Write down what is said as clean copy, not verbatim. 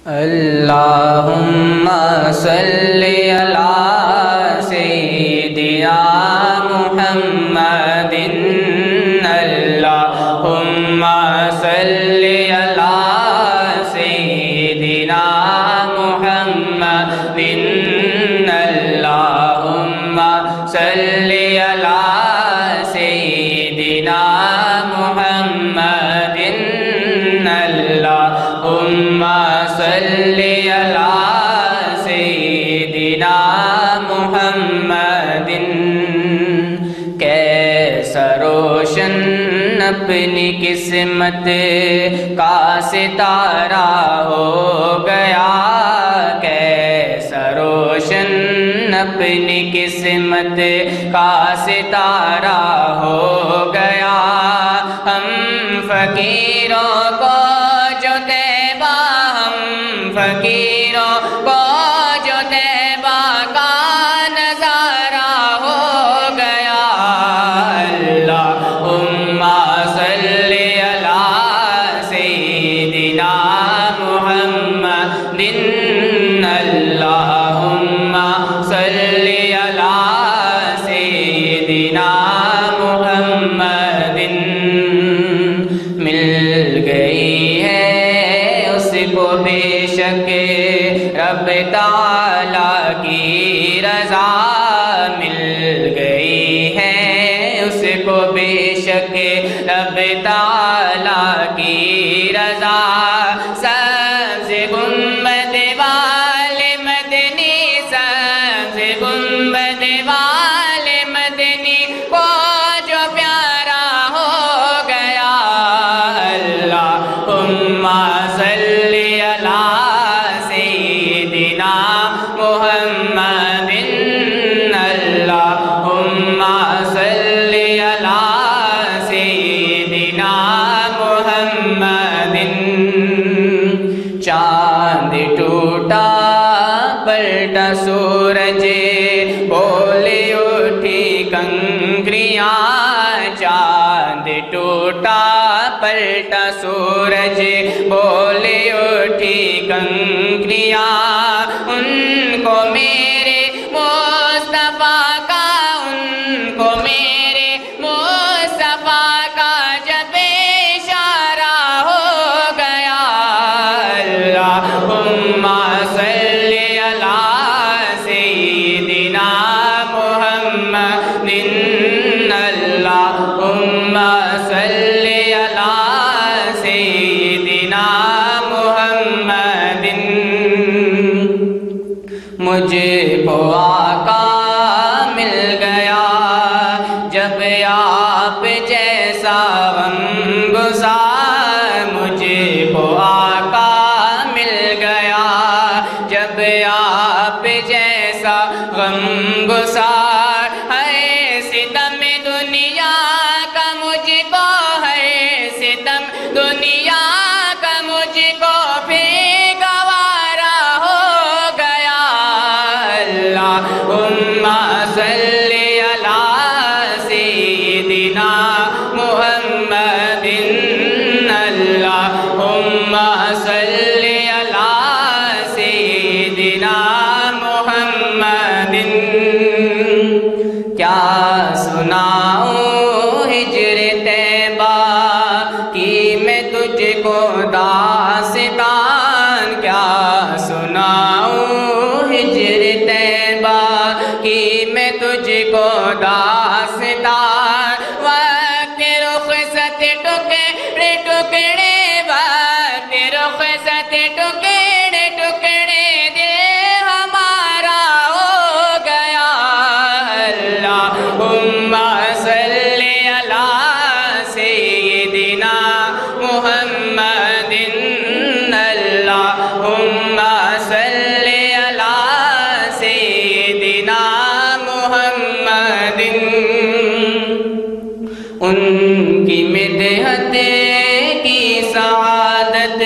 اللہم صلی علی سیدنا محمد اللہم صلی علی سیدنا محمد اللہم صلی علی سیدنا محمد اللہم صلی علی سیدنا محمد کیسا روشن اپنی قسمت کا ستارہ ہو گیا، کیسا روشن اپنی قسمت کا ستارہ ہو گیا، ہم فقیروں کو جو طیبہ، ہم فقیروں کو جو طیبہ کا نظارہ ہو گیا، اللہم صلی علی سیدنا محمد اللہم صلی علی سیدنا محمد مل گئی ہے اس کو بے شک رب تعالیٰ کی رضا، مل گئی ہے اس کو بے شک رب تعالیٰ کی رضا، سبز گنبد والے مدنی، سبز گنبد والے مدنی کو جو پیارا ہو گیا، اللہم صلی علی سیدنا محمد اللہم صلی علی سیدنا محمد چاند ٹوٹا پلٹا سورج بولی اٹھی کنکریاں، چاند ٹوٹا پلٹا سورج بولی اٹھی کنکریاں، ان کو میرے مصطفیٰ کا، ان کو میرے مصطفیٰ کا جب اشارہ ہو گیا، اللہم صلی علی سیدنا محمد اللہم صلی علی سیدنا محمد مجھے کو آقا مل گیا جب آپ جیسا غمگسار، مجھے کو آقا مل گیا جب آپ جیسا غمگسار، ہے ستم دنیا کا مجھ کو، ہے ستم دنیا کا مجھ کو بھی گوارا ہو گیا، اللہم صلی علی سیدنا محمد اللہم صلی علی سیدنا محمد کیا سناؤں ہجر طیبہ کی میں تجھ کو داستان، کیا سناؤں ہجر طیبہ کی میں تجھ کو داستان، وقت رخصت ٹکڑے ٹکڑے، وقت رخصت ٹکڑے ٹکڑے دل ہمارا ہو گیا، اللہم صلی علی سیدنا محمد اللہم صلی علی سیدنا محمد ان کی مدحت کی سعادت